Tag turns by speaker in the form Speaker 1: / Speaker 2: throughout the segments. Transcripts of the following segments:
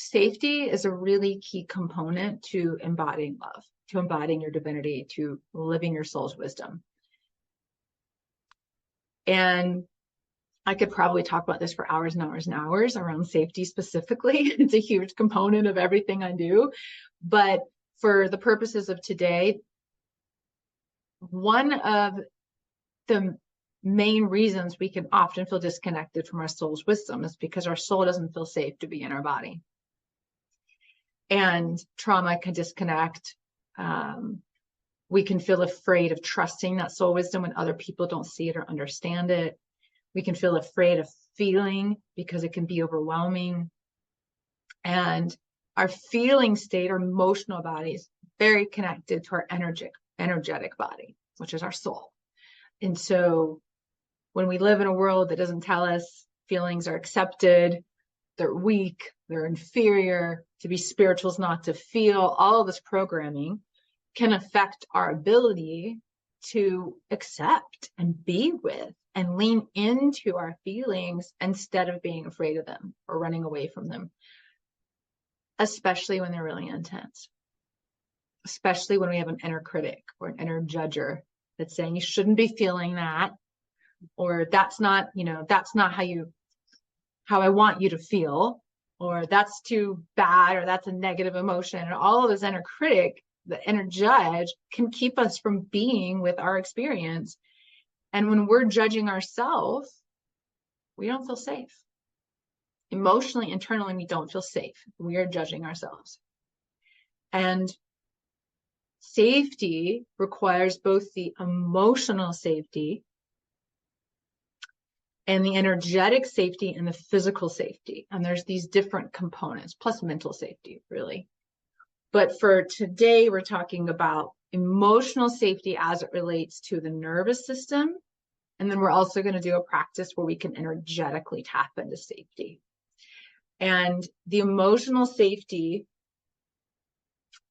Speaker 1: Safety is a really key component to embodying love, to embodying your divinity, to living your soul's wisdom. And I could probably talk about this for hours and hours and hours around safety specifically. It's a huge component of everything I do. But for the purposes of today, one of the main reasons we can often feel disconnected from our soul's wisdom is because our soul doesn't feel safe to be in our body. And trauma can disconnect. We can feel afraid of trusting that soul wisdom when other people don't see it or understand it. We can feel afraid of feeling because it can be overwhelming. And our feeling state, our emotional body, is very connected to our energetic body, which is our soul. And so when we live in a world that doesn't tell us feelings are accepted, they're weak, they're inferior, to be spiritual is not to feel, all of this programming can affect our ability to accept and be with and lean into our feelings instead of being afraid of them or running away from them, especially when they're really intense, especially when we have an inner critic or an inner judger that's saying you shouldn't be feeling that, or that's not, that's not how I want you to feel, or that's too bad, or that's a negative emotion. And all of this inner critic, the inner judge, can keep us from being with our experience. And when we're judging ourselves, we don't feel safe. Emotionally, internally, we don't feel safe. We are judging ourselves. And safety requires both the emotional safety and the energetic safety and the physical safety. And there's these different components, plus mental safety, really. But for today, we're talking about emotional safety as it relates to the nervous system. And then we're also going to do a practice where we can energetically tap into safety. And the emotional safety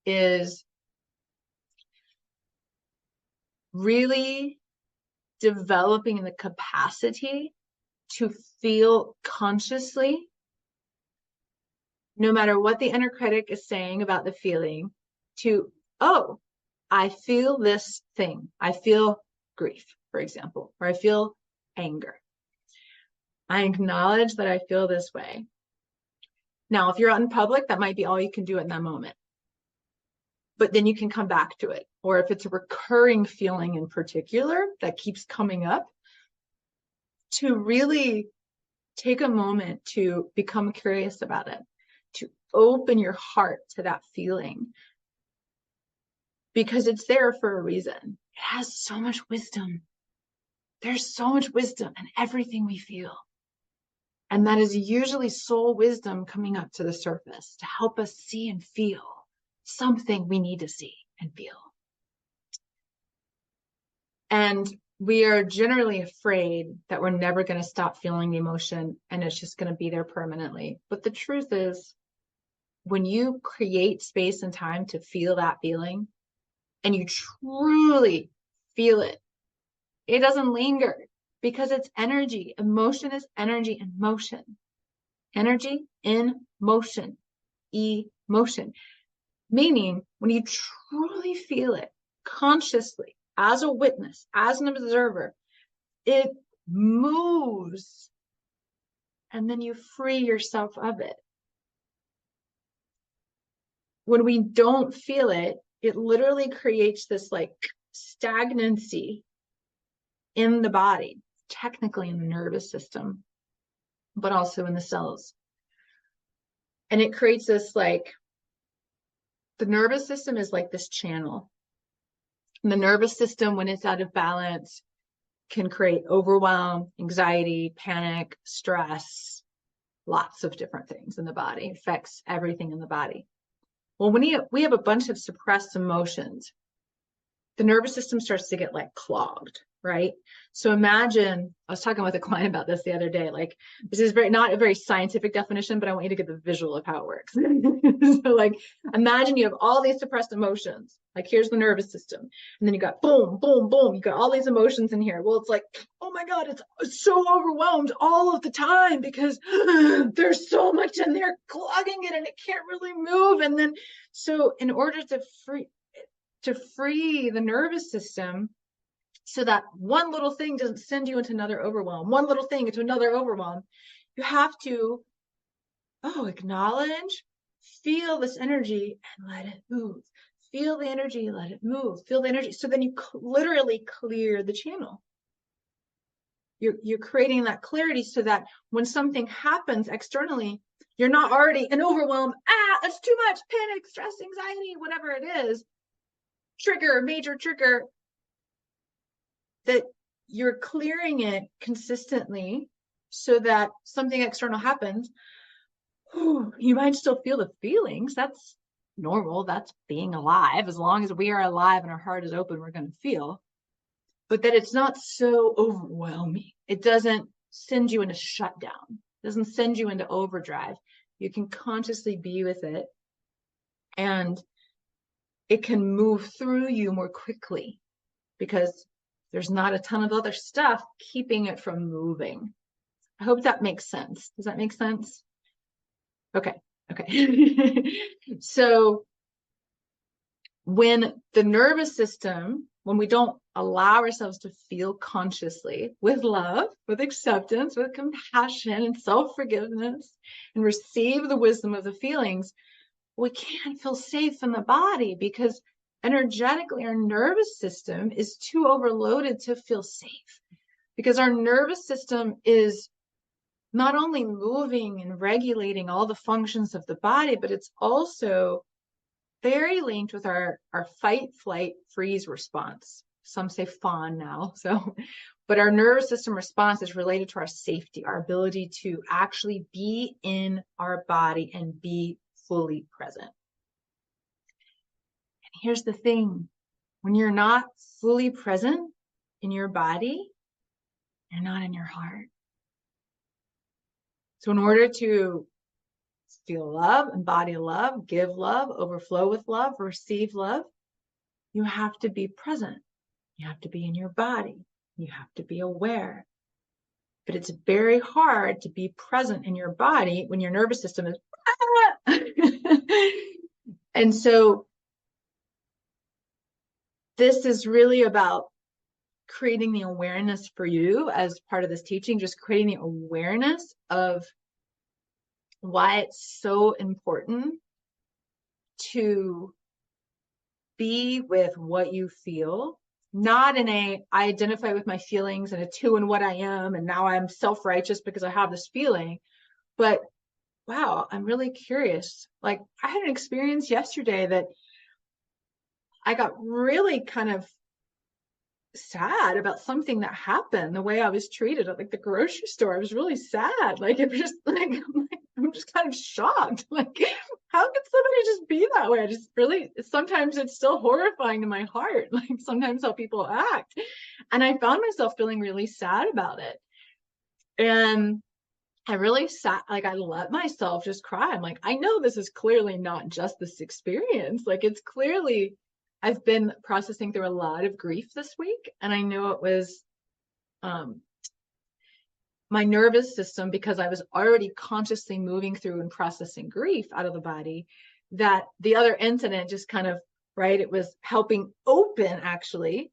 Speaker 1: is really developing the capacity to feel consciously, no matter what the inner critic is saying about the feeling, to, oh, I feel this thing. I feel grief, for example, or I feel anger. I acknowledge that I feel this way. Now, if you're out in public, that might be all you can do in that moment. But then you can come back to it. Or if it's a recurring feeling in particular that keeps coming up, to really take a moment to become curious about it, to open your heart to that feeling, because it's there for a reason. It has so much wisdom. There's so much wisdom in everything we feel. And that is usually soul wisdom coming up to the surface to help us see and feel something we need to see and feel. And we are generally afraid that we're never going to stop feeling the emotion and it's just going to be there permanently. But the truth is, when you create space and time to feel that feeling and you truly feel it, it doesn't linger because it's energy. Emotion is energy in motion. Energy in motion. Emotion. Meaning, when you truly feel it consciously, as a witness, as an observer, it moves and then you free yourself of it. When we don't feel it, it literally creates this like stagnancy in the body, technically in the nervous system, but also in the cells. And it creates this like, the nervous system is like this channel. And the nervous system, when it's out of balance, can create overwhelm, anxiety, panic, stress, lots of different things in the body. It affects everything in the body. Well, when we have a bunch of suppressed emotions, the nervous system starts to get like clogged. right? So imagine, I was talking with a client about this the other day, like this is not a very scientific definition, but I want you to get the visual of how it works. So like, imagine you have all these suppressed emotions, like here's the nervous system, and then you got boom, boom, boom, you got all these emotions in here. Well, it's like, oh my God, it's so overwhelmed all of the time because there's so much in there clogging it and it can't really move. And then, so in order to free the nervous system, so that one little thing doesn't send you into another overwhelm, one little thing into another overwhelm, you have to acknowledge, feel this energy and let it move. Feel the energy, let it move. Feel the energy. So then you literally clear the channel. You're creating that clarity so that when something happens externally, you're not already in overwhelm. It's too much, panic, stress, anxiety, whatever it is, trigger, major trigger. That you're clearing it consistently so that something external happens, you might still feel the feelings. That's normal. That's being alive. As long as we are alive and our heart is open, we're going to feel. But that it's not so overwhelming. It doesn't send you into shutdown. It doesn't send you into overdrive. You can consciously be with it, and it can move through you more quickly because there's not a ton of other stuff keeping it from moving. I hope that makes sense. Does that make sense? Okay. So when the nervous system, when we don't allow ourselves to feel consciously with love, with acceptance, with compassion and self-forgiveness, and receive the wisdom of the feelings, we can't feel safe in the body because energetically our nervous system is too overloaded to feel safe, because our nervous system is not only moving and regulating all the functions of the body, but it's also very linked with our fight, flight, freeze response. Some say fawn now. But our nervous system response is related to our safety, our ability to actually be in our body and be fully present. And here's the thing, when you're not fully present in your body, you're not in your heart. So in order to feel love, embody love, give love, overflow with love, receive love, you have to be present. You have to be in your body. You have to be aware. But it's very hard to be present in your body when your nervous system is and so this is really about creating the awareness for you as part of this teaching, just creating the awareness of why it's so important to be with what you feel, not in I identify with my feelings and a two in what I am, and now I'm self-righteous because I have this feeling, but wow, I'm really curious. Like I had an experience yesterday that I got really kind of sad about something that happened, the way I was treated at like the grocery store. I was really sad. Like it was just like, I'm just kind of shocked. Like, how could somebody just be that way? I just really, sometimes it's still horrifying to my heart. Like sometimes how people act. And I found myself feeling really sad about it. And I really sat, like I let myself just cry. I'm like, I know this is clearly not just this experience. Like it's clearly, I've been processing through a lot of grief this week. And I know it was my nervous system, because I was already consciously moving through and processing grief out of the body, that the other incident just kind of, right, it was helping open actually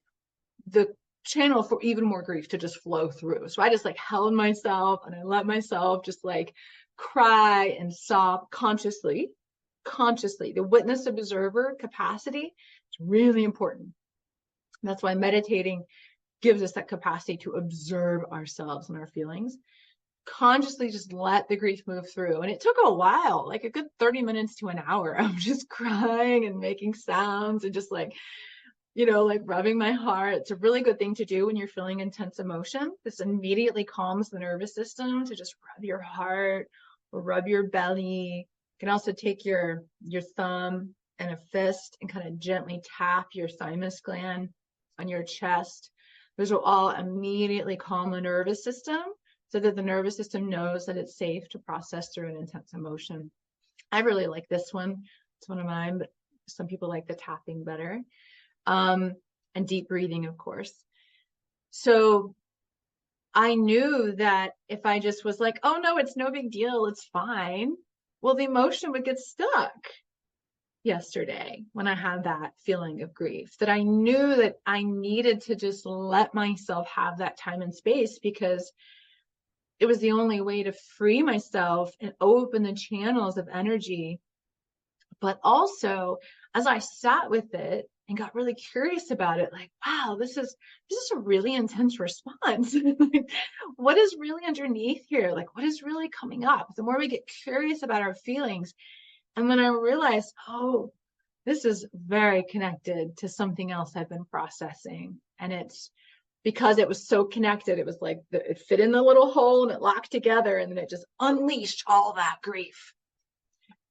Speaker 1: the channel for even more grief to just flow through. So I just like held myself and I let myself just like cry and sob consciously. The witness observer capacity is really important. That's why meditating gives us that capacity to observe ourselves and our feelings. Consciously just let the grief move through. And it took a while, like a good 30 minutes to an hour of just crying and making sounds and just like, you know, like rubbing my heart. It's a really good thing to do when you're feeling intense emotion. This immediately calms the nervous system to just rub your heart or rub your belly. You can also take your thumb and a fist and kind of gently tap your thymus gland on your chest. Those will all immediately calm the nervous system so that the nervous system knows that it's safe to process through an intense emotion. I really like this one. It's one of mine, but some people like the tapping better. And deep breathing, of course. So I knew that if I just was like, oh no, it's no big deal, it's fine. Well, the emotion would get stuck yesterday when I had that feeling of grief, that I knew that I needed to just let myself have that time and space, because it was the only way to free myself and open the channels of energy. But also, as I sat with it and got really curious about it, like, wow, this is a really intense response. Like, what is really underneath here? Like, what is really coming up? The more we get curious about our feelings, and then I realized, oh, this is very connected to something else I've been processing. And it's because it was so connected. It was like it fit in the little hole and it locked together, and then it just unleashed all that grief.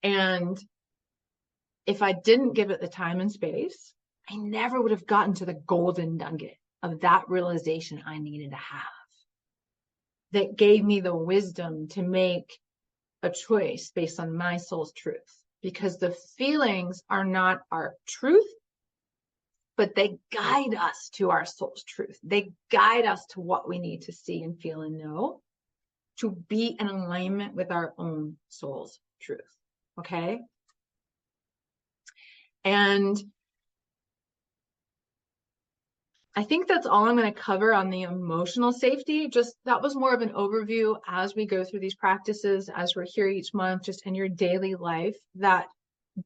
Speaker 1: And if I didn't give it the time and space, I never would have gotten to the golden nugget of that realization I needed to have, that gave me the wisdom to make a choice based on my soul's truth. Because the feelings are not our truth, but they guide us to our soul's truth. They guide us to what we need to see and feel and know to be in alignment with our own soul's truth. Okay? And I think that's all I'm going to cover on the emotional safety. Just that was more of an overview as we go through these practices, as we're here each month, just in your daily life, that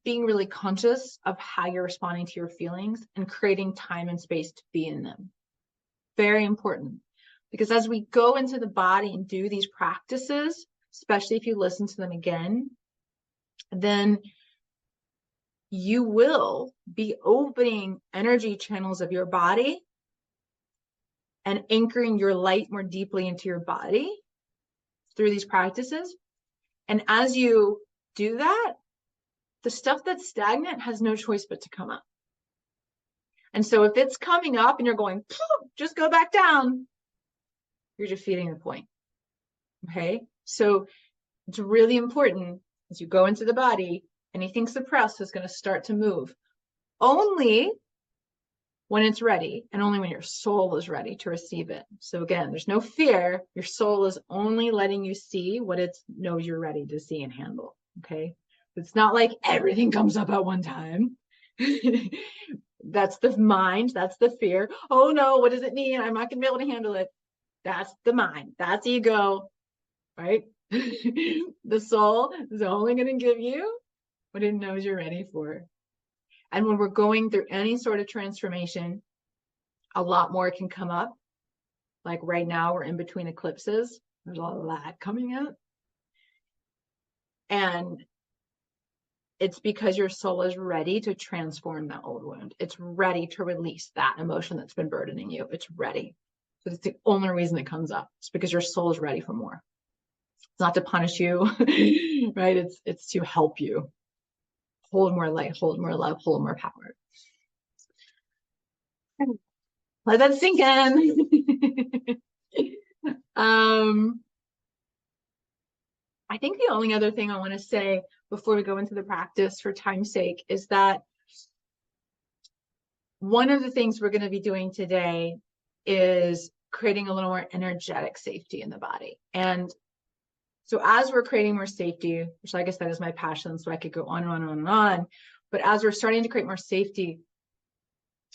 Speaker 1: being really conscious of how you're responding to your feelings and creating time and space to be in them. Very important. Because as we go into the body and do these practices, especially if you listen to them again, then you will be opening energy channels of your body and anchoring your light more deeply into your body through these practices. And as you do that, the stuff that's stagnant has no choice but to come up. And so if it's coming up and you're going, just go back down, you're defeating the point. Okay? So it's really important as you go into the body, anything suppressed is going to start to move. Only when it's ready, and only when your soul is ready to receive it. So again, there's no fear. Your soul is only letting you see what it knows you're ready to see and handle. Okay? It's not like everything comes up at one time. That's the mind. That's the fear. Oh no, what does it mean? I'm not going to be able to handle it. That's the mind. That's ego, right? The soul is only going to give you what it knows you're ready for. And when we're going through any sort of transformation, a lot more can come up. Like right now, we're in between eclipses. There's a lot coming up. And it's because your soul is ready to transform that old wound. It's ready to release that emotion that's been burdening you. It's ready. So it's the only reason it comes up. It's because your soul is ready for more. It's not to punish you, right? It's to help you hold more light, hold more love, hold more power. Let that sink in. I think the only other thing I want to say before we go into the practice for time's sake is that one of the things we're going to be doing today is creating a little more energetic safety in the body. And so as we're creating more safety, which like I said is my passion, so I could go on and on and on and on, but as we're starting to create more safety,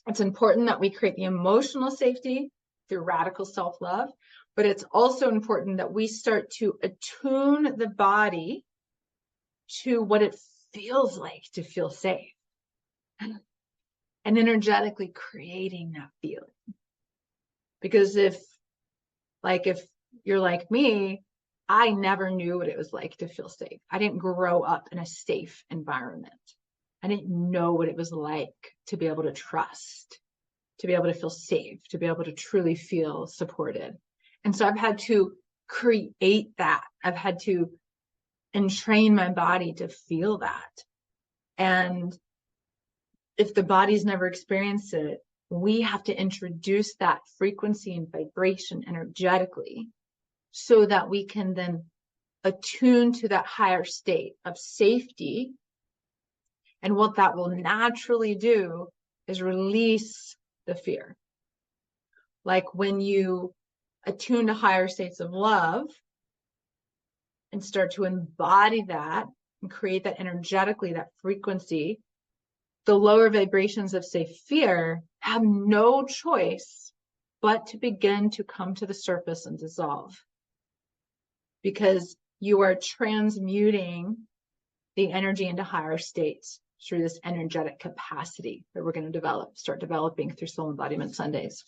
Speaker 1: it's important that we create the emotional safety through radical self-love, but it's also important that we start to attune the body to what it feels like to feel safe and energetically creating that feeling. Because if you're like me, I never knew what it was like to feel safe. I didn't grow up in a safe environment. I didn't know what it was like to be able to trust, to be able to feel safe, to be able to truly feel supported. And so I've had to create that. I've had to entrain my body to feel that. And if the body's never experienced it, we have to introduce that frequency and vibration energetically so that we can then attune to that higher state of safety. And what that will naturally do is release the fear. Like when you attune to higher states of love and start to embody that and create that energetically, that frequency, the lower vibrations of, say, fear have no choice but to begin to come to the surface and dissolve, because you are transmuting the energy into higher states through this energetic capacity that we're going to start developing through Soul Embodiment Sundays.